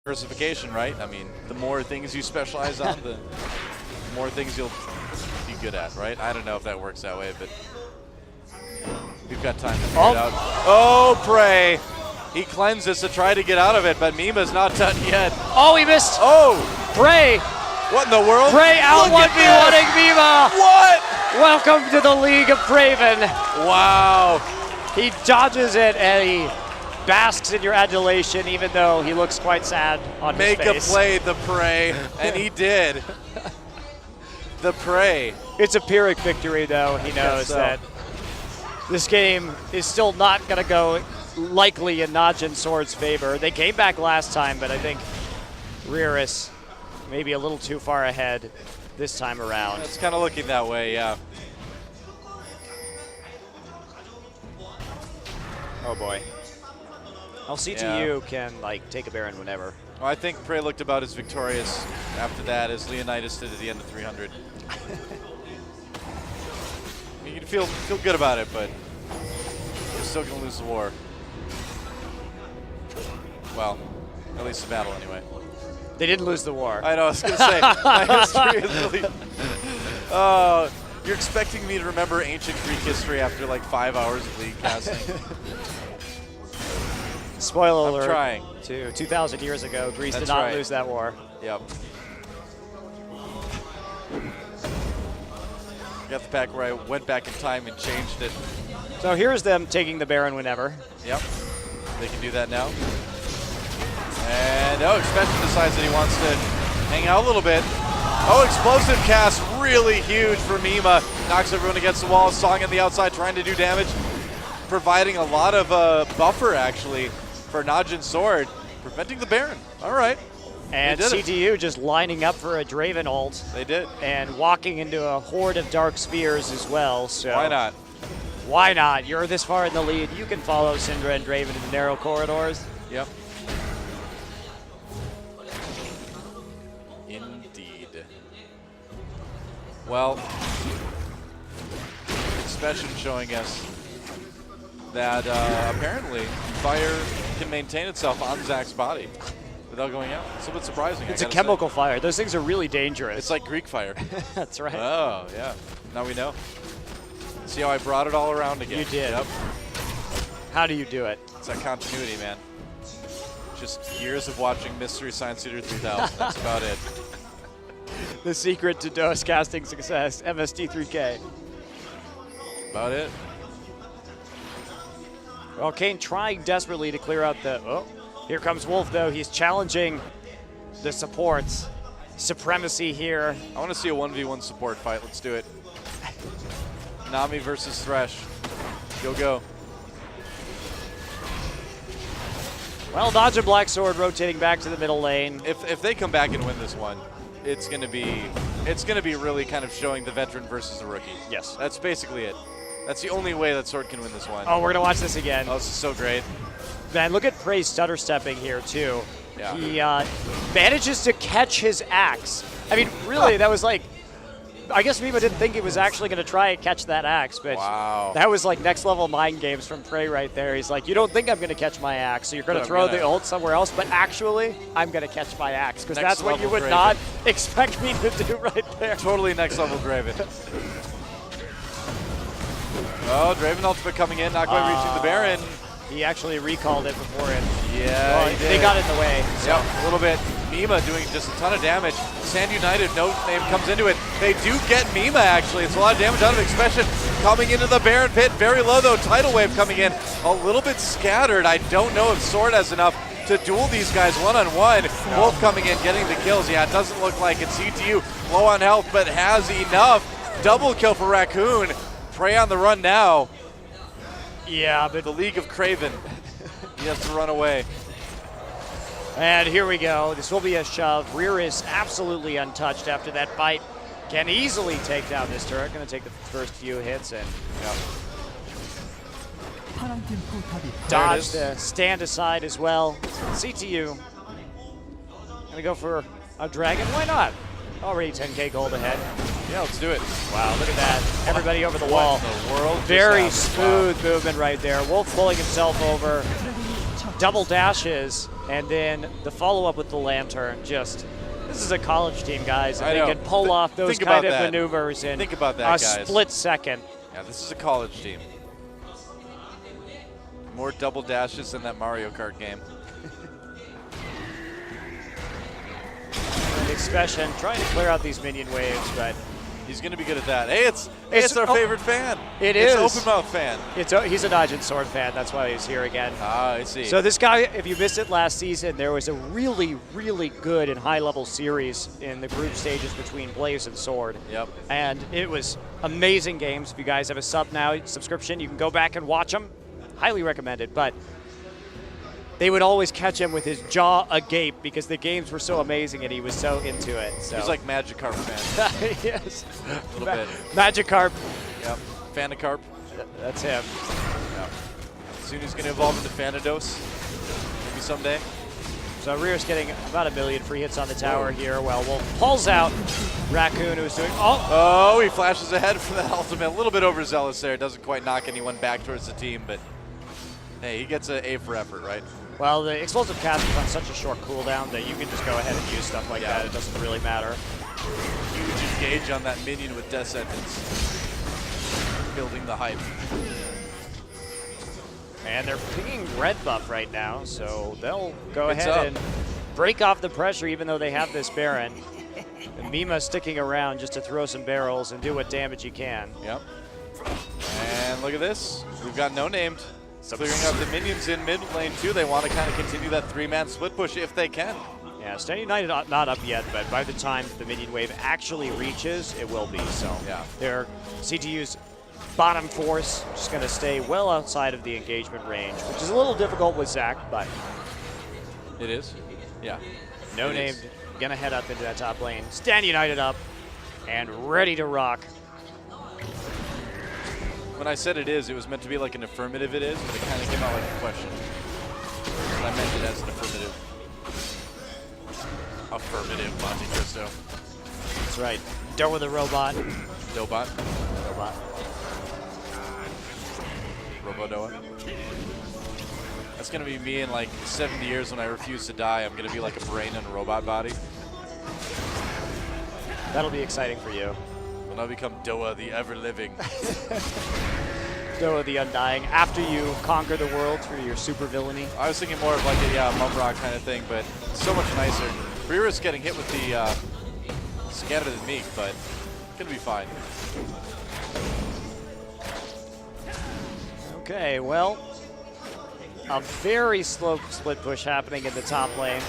diversification, right? I mean, the more things you specialize on, the more things you'll be good at, right? I don't know if that works that way, but we've got time to figure it out. Oh, Prey! He cleanses to try to get out of it, but Mima's not done yet. Oh, he missed! Oh! Prey! What in the world? Prey out 1v1ing Mima! What? Welcome to the League of Praven. Wow. He dodges it and he basks in your adulation, even though he looks quite sad on his face. Make a play, the Prey, and he did. The Prey. It's a Pyrrhic victory, though. He knows that this game is still not going to go likely in Najin Sword's favor. They came back last time, but I think Riris maybe a little too far ahead this time around. It's kind of looking that way, yeah. Oh boy. CTU can like take a Baron whenever. Well, I think Prey looked about as victorious after that as Leonidas did at the end of 300. You can feel good about it, but you're still going to lose the war. Well, at least the battle anyway. They didn't lose the war. I know, I was going to say, my history is really... you're expecting me to remember ancient Greek history after like 5 hours of League casting. Spoiler alert. I'm trying. To 2,000 years ago, Greece did not lose that war. Yep. Got the pack where I went back in time and changed it. So here's them taking the Baron whenever. Yep. They can do that now. And Expansion decides that he wants to hang out a little bit. Oh, explosive cast, really huge for Mima. Knocks everyone against the wall. Song on the outside trying to do damage. Providing a lot of buffer, actually, for Najin Sword. Preventing the Baron. All right. And CTU just lining up for a Draven ult. They did. And walking into a horde of Dark Spears as well. So why not? Why not? You're this far in the lead. You can follow Syndra and Draven in the narrow corridors. Yep. Indeed. Well, Inspection showing us that apparently fire can maintain itself on Zach's body without going out. It's a bit surprising. It's a chemical fire. Those things are really dangerous. It's like Greek fire. That's right. Oh, yeah. Now we know. See how I brought it all around again? You did. Yep. How do you do it? It's that continuity, man. Just years of watching Mystery Science Theater 3000. That's about it. The secret to DOS casting success, MST3K. About it. Well, Kane trying desperately to clear out the... Oh, here comes Wolf, though. He's challenging the supports. Supremacy here. I want to see a 1v1 support fight. Let's do it. Nami versus Thresh. Go, go. Well, Dodge and Black Sword rotating back to the middle lane. If they come back and win this one, it's gonna be really kind of showing the veteran versus the rookie. Yes. That's basically it. That's the only way that Sword can win this one. Oh, we're gonna watch this again. Oh, this is so great. Man, look at Prey stutter stepping here too. Yeah. He manages to catch his axe. I mean, really, that was like, I guess Mima didn't think he was actually going to try and catch that axe, but that was like next level mind games from Prey right there. He's like, you don't think I'm going to catch my axe, so you're going to throw the ult somewhere else, but actually, I'm going to catch my axe, because that's what you would not expect me to do right there. Totally next level Draven. Oh, Draven ultimate coming in, not quite reaching the Baron. He actually recalled it before it. Yeah, well, they got in the way. So. Yep, a little bit. Mima doing just a ton of damage. Sand United, no name comes into it. They do get Mima, actually. It's a lot of damage out of Expression. Coming into the Baron pit, very low though. Tidal Wave coming in, a little bit scattered. I don't know if Sword has enough to duel these guys one-on-one. Both coming in, getting the kills. Yeah, it doesn't look like it. CTU low on health, but has enough. Double kill for Raccoon. Prey on the run now. Yeah, but the League of Craven. He has to run away. And here we go. This will be a shove. Rear is absolutely untouched after that fight. Can easily take down this turret. Going to take the first few hits and dodge the stand aside as well. CTU going to go for a dragon. Why not? Already 10K gold ahead. Yeah, let's do it. Wow, look at that. Everybody over the wall. What in the world? Very smooth movement right there. Wolf pulling himself over. Double dashes. And then the follow-up with the Lantern, this is a college team, guys, and I they know. can pull off those kind of maneuvers in a split second. Yeah, this is a college team. More double dashes than that Mario Kart game. And Expression trying to clear out these minion waves, but he's going to be good at that. Hey, it's our favorite fan. It's Open Mouth fan. He's a Dodge and Sword fan. That's why he's here again. Ah, I see. So this guy, if you missed it last season, there was a really, really good and high-level series in the group stages between Blaze and Sword. Yep. And it was amazing games. If you guys have a subscription, you can go back and watch them. Highly recommended. But they would always catch him with his jaw agape because the games were so amazing and he was so into it. So. He's like Magikarp fan. Yes. A little bit. Magikarp. Yep. Fanacarp. That's him. Yep. Soon he's going to evolve into Thanados. Maybe someday. So Rear's getting about 1 million free hits on the tower here. Well, Wolf pulls out Raccoon, who's doing... Oh, he flashes ahead for that ultimate. A little bit overzealous there. Doesn't quite knock anyone back towards the team, but hey, he gets an A for effort, right? Well, the explosive cast is on such a short cooldown that you can just go ahead and use stuff like that. It doesn't really matter. Huge engage on that minion with Death Sentence. Building the hype. And they're pinging red buff right now, so they'll go ahead and break off the pressure even though they have this Baron. And Mima sticking around just to throw some barrels and do what damage he can. Yep. And look at this. We've got No Named. Clearing up the minions in mid lane too. They want to kind of continue that 3-man split push if they can. Yeah, Stand United not up yet, but by the time the minion wave actually reaches, it will be. So yeah, their CTU's bottom force just going to stay well outside of the engagement range, which is a little difficult with Zach, but it is. Yeah. No Named going to head up into that top lane. Stand United up and ready to rock. When I said it is, it was meant to be like an affirmative it is, but it kind of came out like a question. And I meant it as an affirmative. Affirmative, Monte Cristo. That's right. Doa the robot. Dobot. Robot. Robodoa. That's going to be me in like 70 years when I refuse to die. I'm going to be like a brain in a robot body. That'll be exciting for you. When I become Doa the ever-living. Doa the Undying, after you conquer the world through your super villainy. I was thinking more of like a Mumrock kind of thing, but so much nicer. Rira's getting hit with the scatter than Meek, but gonna be fine. Okay, well, a very slow split push happening in the top lane.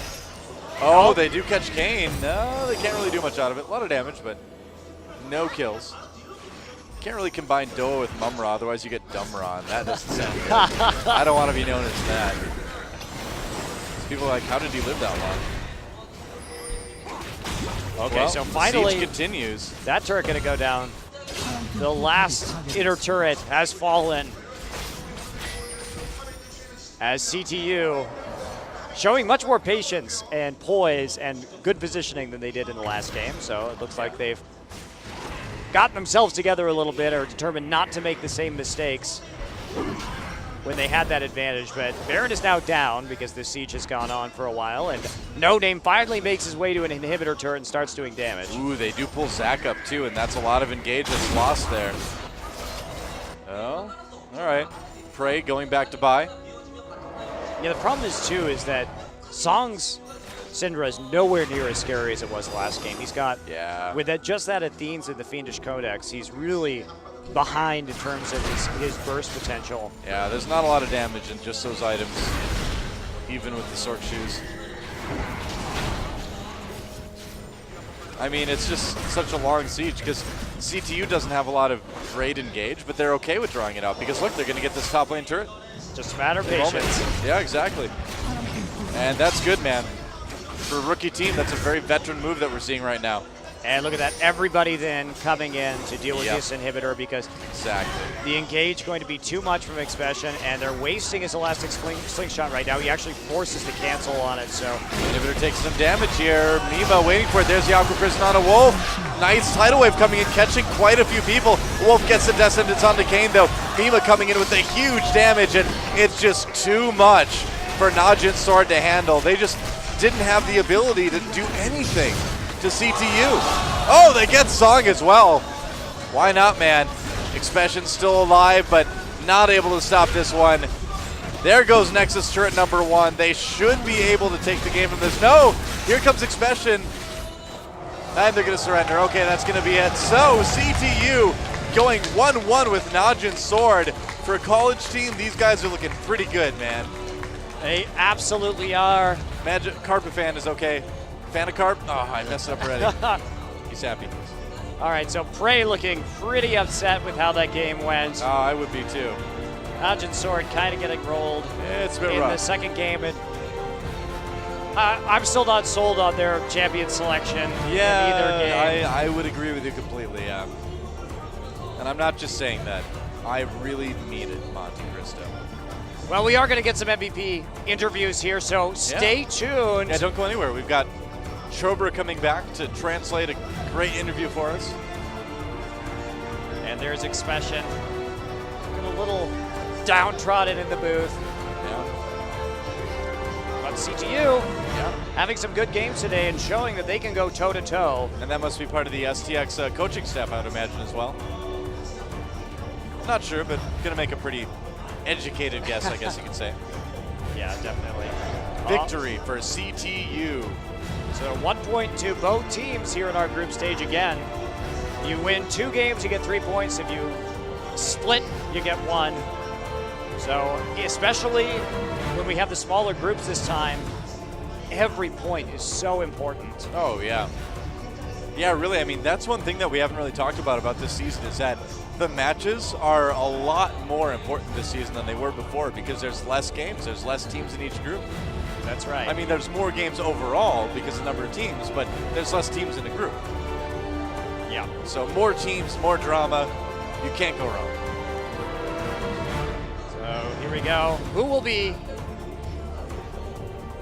Oh, they do catch Kane. No, they can't really do much out of it. A lot of damage, but no kills. Can't really combine Doa with Mumra, otherwise you get Dumra, and that doesn't sound good. I don't want to be known as that. People are like, how did he live that long? Okay, well, so finally, siege continues. That turret gonna go down. The last inner turret has fallen. As CTU showing much more patience and poise and good positioning than they did in the last game. So it looks like they've gotten themselves together a little bit or determined not to make the same mistakes when they had that advantage. But Baron is now down because the siege has gone on for a while, and No Name finally makes his way to an inhibitor turret and starts doing damage. Ooh, they do pull Zach up too, and that's a lot of engage that's lost there. Oh, all right. Prey going back to buy. Yeah, the problem is too is that Song's Syndra is nowhere near as scary as it was last game. He's got, with that just that Athene's and the Fiendish Codex, he's really behind in terms of his burst potential. Yeah, there's not a lot of damage in just those items, even with the Sork Shoes. I mean, it's just such a long siege because CTU doesn't have a lot of great engage, but they're okay with drawing it out because look, they're going to get this top lane turret. Just a matter of patience. Yeah, exactly. And that's good, man. For a rookie team, that's a very veteran move that we're seeing right now. And look at that, everybody then coming in to deal with this inhibitor because the engage going to be too much from Expression, and they're wasting his elastic slingshot right now. He actually forces the cancel on it, so. Inhibitor takes some damage here. Mima waiting for it. There's the Aqua Prison on a Wolf. Nice tidal wave coming in, catching quite a few people. Wolf gets the Descendants onto Kane though. Mima coming in with a huge damage, and it's just too much for Najin Sword to handle. They just didn't have the ability to do anything to CTU. Oh, they get Song as well. Why not, man? Expression's still alive, but not able to stop this one. There goes Nexus turret number 1. They should be able to take the game from this. No, here comes Expression. And they're going to surrender. Okay, that's going to be it. So CTU going 1-1 with Najin Sword. For a college team, these guys are looking pretty good, man. They absolutely are. Magic Carpet fan is okay. Fan of Carp? Oh, I messed it up already. He's happy. All right, so Prey looking pretty upset with how that game went. Oh, I would be too. Najin Sword kind of getting rolled It's a bit in rough. the second game. And I'm still not sold on their champion selection in either game. I would agree with you completely, yeah. And I'm not just saying that. I really mean it, Monte Cristo. Well, we are going to get some MVP interviews here, so stay tuned. Yeah, don't go anywhere. We've got Chobra coming back to translate a great interview for us. And there's Expression. Looking a little downtrodden in the booth. Yeah. But CTU having some good games today and showing that they can go toe-to-toe. And that must be part of the STX coaching staff, I would imagine, as well. Not sure, but gonna make a pretty educated guess, I guess you could say. Yeah, definitely. Victory for CTU. So 1 point to both teams here in our group stage again. You win 2 games, you get 3 points. If you split, you get 1. So especially when we have the smaller groups this time, every point is so important. Oh, yeah. Yeah, really, I mean, that's one thing that we haven't really talked about this season is that the matches are a lot more important this season than they were before because there's less games, there's less teams in each group. That's right. I mean, there's more games overall because of the number of teams, but there's less teams in a group. Yeah. So more teams, more drama, you can't go wrong. So here we go. Who will be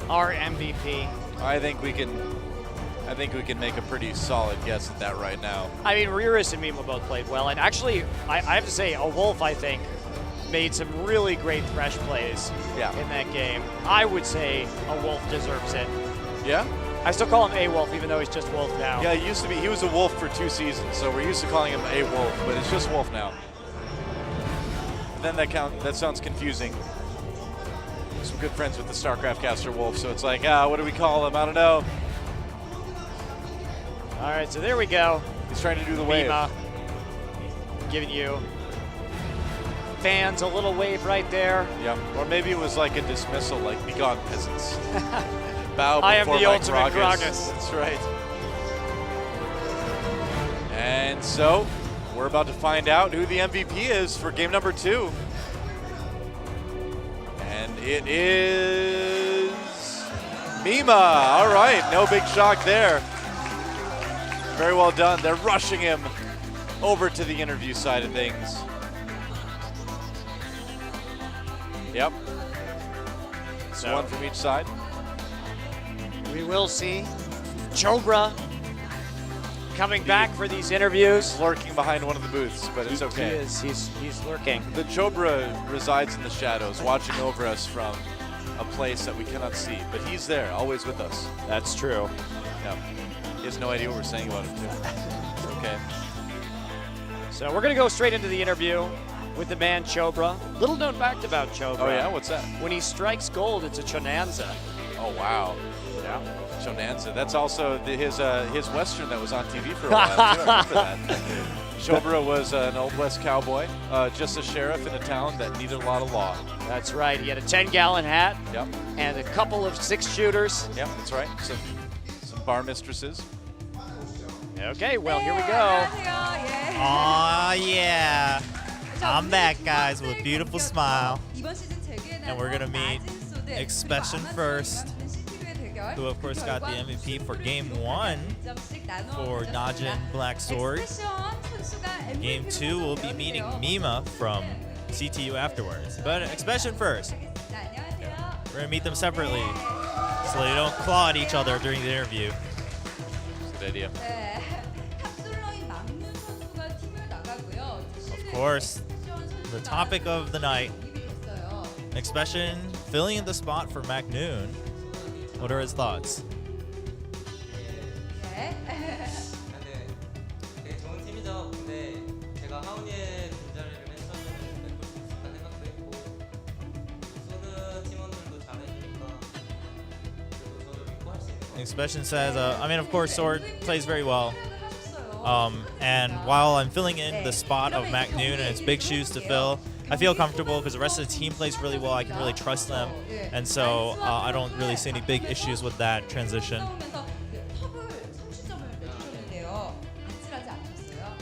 our MVP? I think we can make a pretty solid guess at that right now. I mean, Riris and Mima both played well, and actually, I have to say, a Wolf, I think, made some really great Thresh plays in that game. I would say a Wolf deserves it. Yeah? I still call him a Wolf, even though he's just Wolf now. Yeah, he was a Wolf for 2 seasons, so we're used to calling him a Wolf, but it's just Wolf now. And then that sounds confusing. Some good friends with the StarCraft caster Wolf, so it's like, what do we call him? I don't know. All right, so there we go. He's trying to do the wave. Mima giving you fans a little wave right there. Yeah, or maybe it was like a dismissal, like, be gone, peasants. Bow before I am the my ultimate Gragas. Gragas. That's right. And so, we're about to find out who the MVP is for game number 2. And it is Mima. All right, no big shock there. Very well done. They're rushing him over to the interview side of things. Yep. So one from each side. We will see Chobra coming back for these interviews. Lurking behind one of the booths, but it's okay. He is. He's lurking. The Chobra resides in the shadows, watching over us from a place that we cannot see, but he's there, always with us. That's true. Yeah. He has no idea what we're saying about him, too. It's okay. So we're going to go straight into the interview with the man Chobra. Little known fact about Chobra. Oh, yeah? What's that? When he strikes gold, it's a Chonanza. Oh, wow. Yeah. Chonanza. That's also his Western that was on TV for a while, too. I remember that. Chobra was an Old West cowboy, just a sheriff in a town that needed a lot of law. That's right. He had a 10-gallon hat and a couple of 6-shooters. Yep, that's right. Some bar mistresses. Okay, well, here we go. Aw, yeah. I'm back, guys, with a beautiful smile. And we're going to meet Expression first, who, of course, got the MVP for Game 1 for Najin Black Sword. Game 2, we'll be meeting Mima from CTU afterwards. But Expression first. We're going to meet them separately so they don't claw at each other during the interview. Good idea. Of course, the topic of the night. Expression filling in the spot for McNoon. What are his thoughts? 네. 근데 되게 좋은 팀이죠. 근데 제가 하은이의 분자리를 맨 처음에는 볼 수 있을까 생각도 했고 소드 팀원들도 잘해주니까 그래도 저도 믿고 할 수 있는 것 같아요. Expression says, I mean, of course, Sword plays very well. And while I'm filling in the spot of McNoon and it's big shoes to fill, I feel comfortable because the rest of the team plays really well. I can really trust them. And so I don't really see any big issues with that transition. 탑을 30점을 내주셨는데요. 아찔하지 않으셨어요?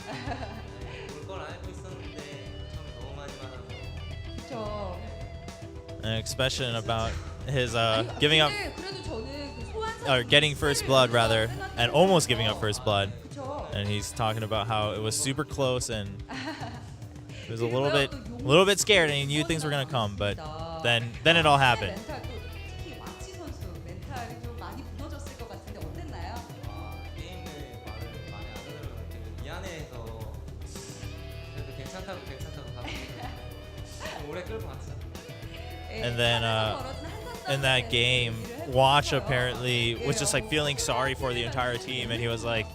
올 걸 알고 있었는데 참 너무 많이 맞아서. 그렇죠. An expression about his giving up, 그래도 저는 그 소환사 or getting first blood rather, and almost giving up first blood. 그렇죠. And he's talking about how it was super close and he was a little bit scared and he knew things were gonna come, but then it all happened. 특히 와치 선수 멘탈이 좀 많이 무너졌을 것 같은데 어땠나요? 게임의 말을 많이 안 들으면 되게 미안해서 그래도 괜찮다고 가고 오래 끌고 왔죠. And then in that game, Watch apparently was just like feeling sorry for the entire team, and he was like,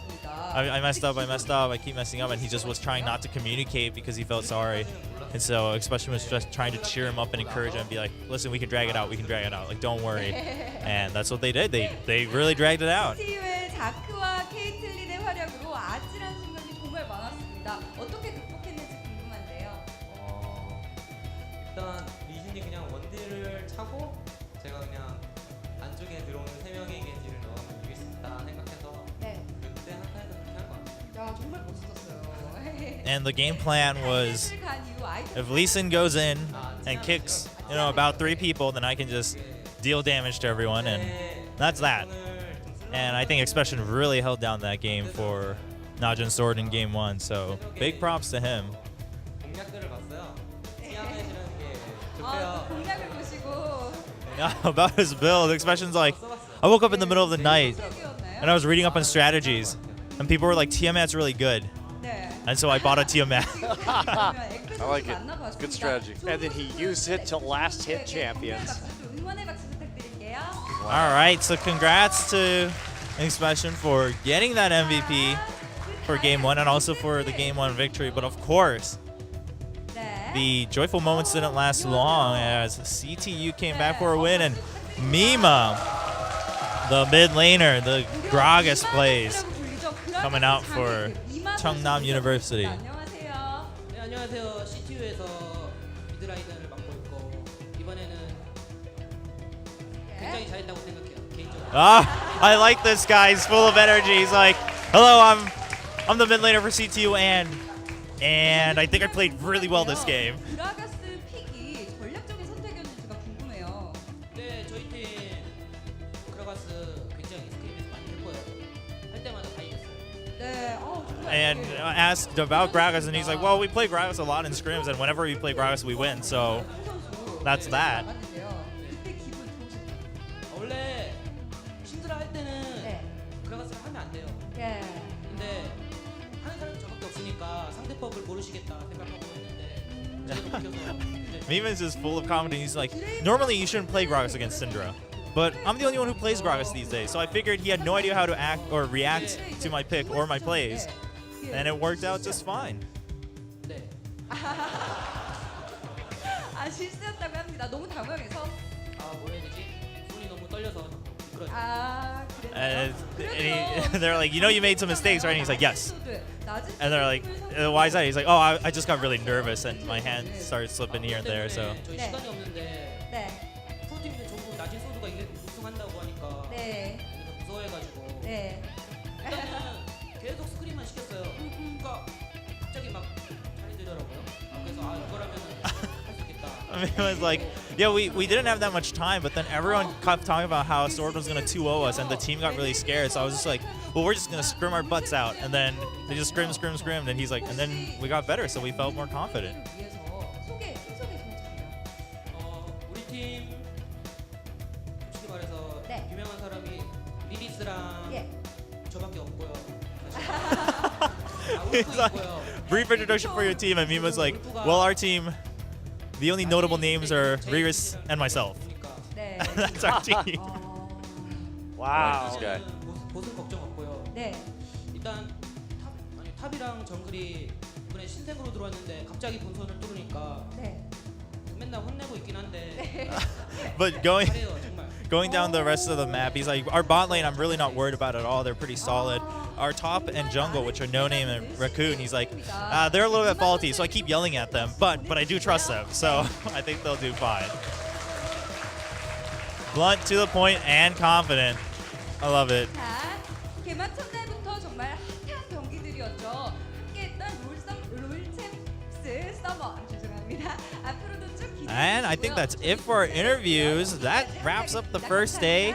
I messed up, I keep messing up, and he just was trying not to communicate because he felt sorry. And so Expression was just trying to cheer him up and encourage him and be like, listen, we can drag it out, like don't worry. And that's what they did. They really dragged it out. 팀의 자크와 케이틀린의 활약으로 아찔한 순간이 정말 많았습니다. 어떻게 극복했는지 궁금한데요. 일단 리신이 그냥 원딜을 차고 제가 그냥 안쪽에 들어오는 3명의 겐지를 넣으면 이길 수 있다 생각해서 그때 한타에서 그렇게 한 것 같아요. 야 정말 멋있었어요. And the game plan was, if Lee Sin goes in and kicks, about 3 people, then I can just deal damage to everyone, and that's that. And I think Expression really held down that game for Najin Sword in game 1, so big props to him. 공략들을 봤어요. 시야매시라는 게 좋대요. 공략을 보시고. About his build, Expression's like, I woke up in the middle of the night and I was reading up on strategies, and people were like, Tiamat's really good. And so I bought a Tiamat. I like it. It's good strategy. And then he used it to last hit champions. All right, so congrats to Expression for getting that MVP for Game 1 and also for the Game 1 victory. But of course, the joyful moments didn't last long as CTU came back for a win, and Mima, the mid laner, the Gragas plays, coming out for Cheongnam University. 안녕하세요. 네, 안녕하세요. CTU에서 미드라이더를 맡고 있고 이번에는 굉장히 잘했다고 생각해요. 개인적으로. I like this guy. He's full of energy. He's like, hello, I'm the mid laner for CTU, and I think I played really well this game. 그라가스 픽이 전략적인 선택이었는지가 궁금해요. 네, 저희 팀 그라가스 굉장히 스크림에서 많이 했고요. 할 때마다 다 이겼어요. 네, 정말. And asked about Gragas, and he's like, well, we play Gragas a lot in scrims, and whenever we play Gragas, we win. So that's that. 그때 기분 좋으셨나요? 원래 신드라 할 때는 그라가스를 하면 안 돼요. 근데 하는 사람이 저밖에 없으니까 상대법을 모르시겠다 생각하고 했는데 저도 웃겨서 Mima's just full of confidence. He's like, normally you shouldn't play Gragas against Syndra, but I'm the only one who plays Gragas these days, so I figured he had no idea how to act or react to my pick or my plays, and it worked out just fine. 네. 실수였다고 합니다. 너무 당황해서. 뭐라 해야 되지? 손이 너무 떨려서 그러죠. And they're like, you made some mistakes, right? And he's like, yes. And they're like, why is that? He's like, oh, I just got really nervous and my hand started slipping here and there. So. 저희 시간이 없는데 프로팀들 전부 낮은 소드가 우승한다고 하니까 그래서 무서워해가지고 일단은 계속 스크린만 시켰어요. 그러니까 갑자기 막 잘해주더라고요. 그래서 이거라면 할 수 있겠다. I mean, it was like, yeah, we didn't have that much time, but then everyone kept talking about how Sword was going to 2-0 us, and the team got really scared. So I was just like, well, we're just going to scrim our butts out. And then they just scrimmed, and he's like, and then we got better, so we felt more confident. 우리 팀 솔직히 말해서 유명한 사람이 리리스랑 저밖에 없고요. He's like, brief introduction for your team, and Mima's like, well, our team, the only notable names are Riris and myself. That's our team. Wow. This guy. 보스 걱정 없고요. 네. 일단 탑이랑 정글이 이번에 신생으로 들어왔는데 갑자기 본선을 뚫으니까 네. 맨날 혼내고 있긴 한데 But going 잘해요 정말. going down the rest of the map, he's like, our bot lane, I'm really not worried about at all. They're pretty solid. Our top and jungle, which are No Name and Raccoon, he's like, they're a little bit faulty, so I keep yelling at them. But I do trust them, so I think they'll do fine. Blunt, to the point, and confident. I love it. 자, 개막 첫날부터 정말 핫한 경기들이었죠. 함께했던 롤챔스 서머. 죄송합니다. 앞으로도 쭉 기대해 And I think 주시고요. that's it for our interviews. That wraps up the first day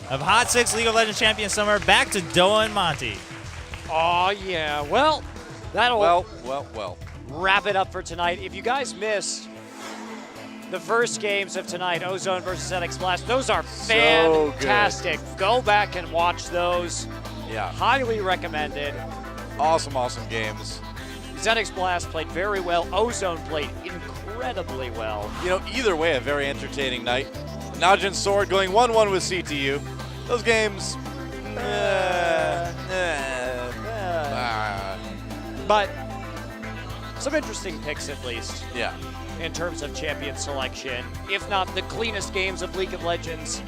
of HOT6 League of Legends Champion Summer. Back to Doa and Monty. Oh, yeah. Well, that'll Well. wrap it up for tonight. If you guys missed the first games of tonight, Ozone versus NX Blast, those are So fantastic. Go back and watch those. Yeah. Highly recommended. Awesome games. Zenix Blast played very well. Ozone played incredibly well. You know, either way, a very entertaining night. Najin Sword going 1-1 with CTU. Those games. But some interesting picks at least Yeah. in terms of champion selection. If not the cleanest games of League of Legends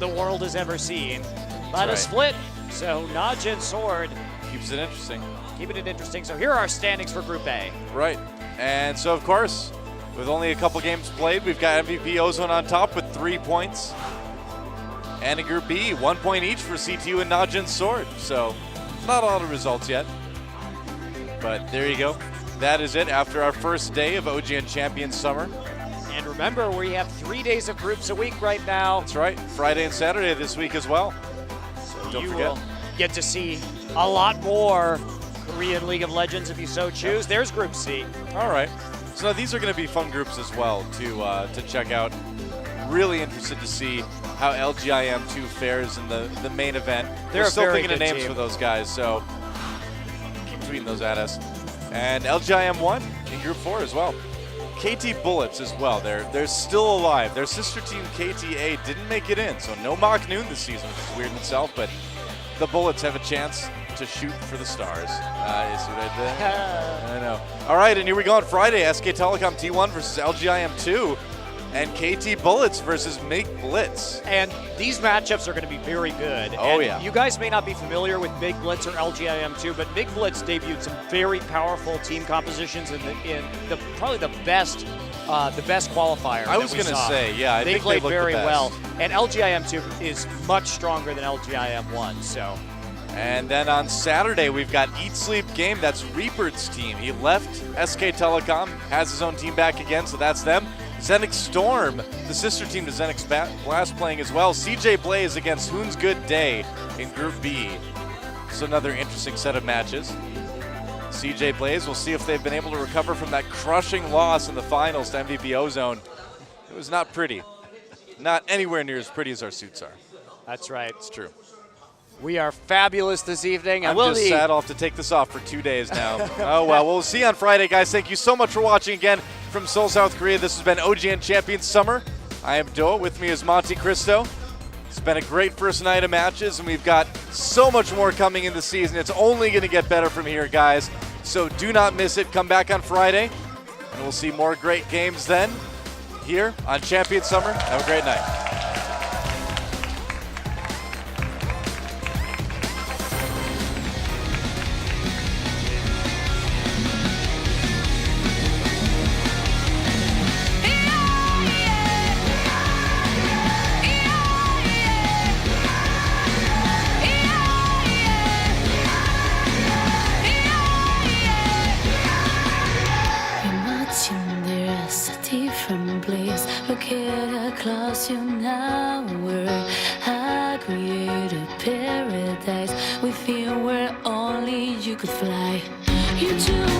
the world has ever seen. But a right. split. So Najin Sword Keeps it interesting. keeping it interesting. So here are our standings for Group A. Right. And so, of course, with only a couple games played, we've got MVP Ozone on top with 3 points. And in Group B, 1 point each for CTU and Najin Sword. So, not a lot of results yet. But there you go. That is it after our first day of OGN Champion Summer. And remember, we have 3 days of groups a week right now. That's right. Friday and Saturday this week as well. So don't You forget. will get to see a lot more Korean League of Legends if you so choose. There's Group C. All right. So these are going to be fun groups as well to check out. Really interested to see how LGIM2 fares in the main event. They're We're a still very thinking of good names team. for those guys, so keep tweeting those at us. And LGIM1 in Group 4 as well. KT Bullets as well. They're still alive. Their sister team KTA didn't make it in, so no Mock Noon this season, which is weird in itself, but the Bullets have a chance to shoot for the stars. You see what I did? I know. All right, and here we go on Friday. SK Telecom T1 versus LGIM2. And KT Bullets versus MiG Blitz. And these matchups are going to be very good. Oh, And yeah. You guys may not be familiar with MiG Blitz or LGIM2, but MiG Blitz debuted some very powerful team compositions in the probably the best qualifier. I was going to say, yeah, I they think played they looked very the best. well. And LGIM2 is much stronger than LGIM1. So And then on Saturday, we've got Eat Sleep Game. That's Reaper's team. He left SK Telecom, has his own team back again, so that's them. Zenix Storm, the sister team to Zenix Blast, playing as well. CJ Blaze against Hoon's Good Day in Group B. So another interesting set of matches. CJ Blaze, we'll see if they've been able to recover from that crushing loss in the finals to MVP Ozone. It was not pretty. Not anywhere near as pretty as our suits are. that's right. It's true. We are fabulous this evening. I'm just sad I'll have to take this off for 2 days now. Oh, well, we'll see you on Friday, guys. Thank you so much for watching again from Seoul, South Korea. This has been OGN Champion Summer. I am Doa. With me is Monte Cristo. It's been a great first night of matches, and we've got so much more coming in the season. It's only going to get better from here, guys. So do not miss it. Come back on Friday, and we'll see more great games then here on Champion Summer. Have a great night. Look at how close you now were. I created a paradise with you where only you could fly. You do